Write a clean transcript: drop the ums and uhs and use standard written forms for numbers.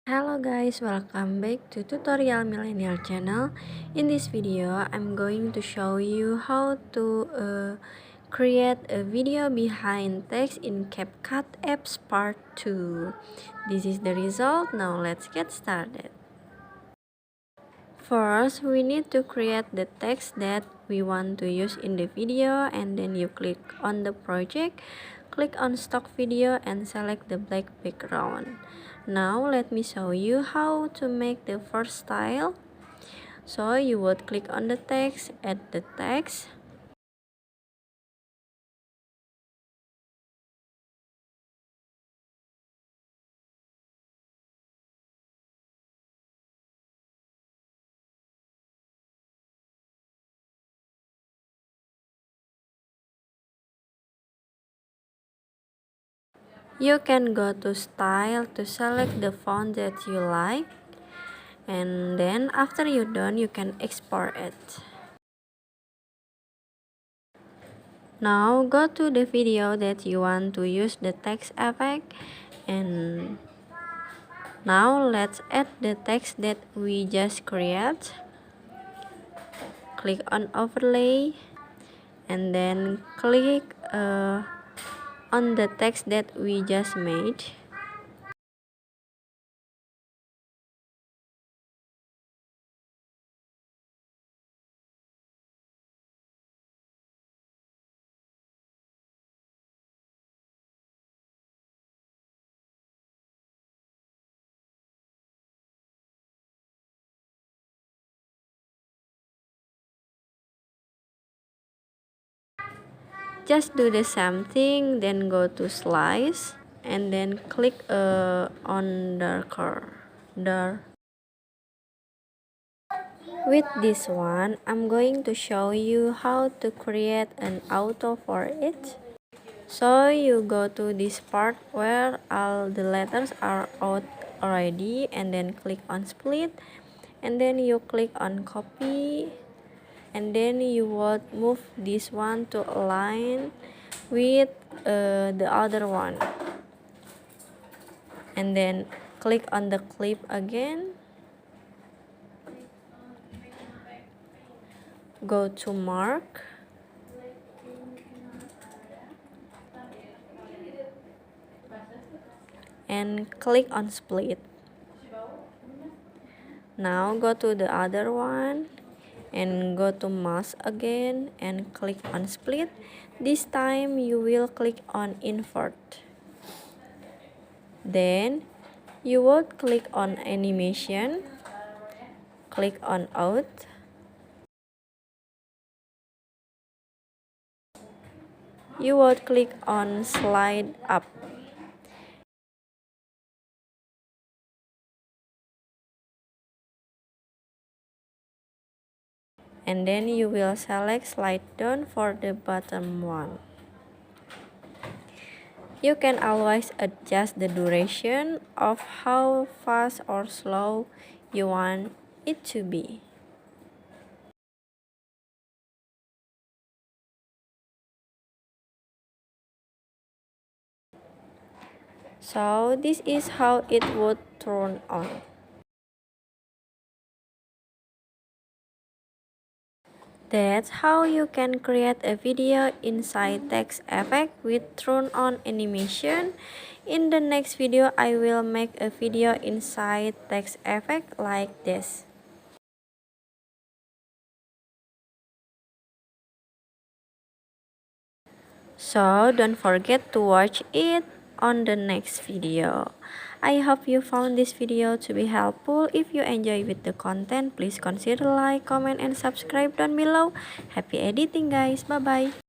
Hello guys, welcome back to Tutorial Millennial channel. In this video, I'm going to show you how to create a video behind text in CapCut apps part 2. This is the result. Now let's get started. First, we need to create the text that we want to use in the video, and then you click on the project, click on stock video and select the black background. Now let me show you how to make the first style. So you would click on the text, add the text. You can go to style to select the font that you like, and then after you're done, you can export it. Now go to the video that you want to use the text effect, and now let's add the text that we just create. Click on overlay and then click on the text that we just made. Just do the same thing, then go to slice and then click on darker. With this one, I'm going to show you how to create an auto for it. So you go to this part where all the letters are out already, and then click on split, and then you click on copy, and then you would move this one to align with the other one, and then click on the clip again, go to mark, and click on split. Now go to the other one and go to mask again and click on split. This time you will click on invert. Then you would click on animation, click on out, you would click on slide up, and then you will select slide down for the bottom one. You can always adjust the duration of how fast or slow you want it to be. So this is how it would turn on. That's how you can create a video inside text effect with turn on animation. In the next video, I will make a video inside text effect like this. So don't forget to watch it on the next video. I hope you found this video to be helpful. If you enjoy with the content, please consider like, comment, and subscribe down below. Happy editing guys. Bye bye.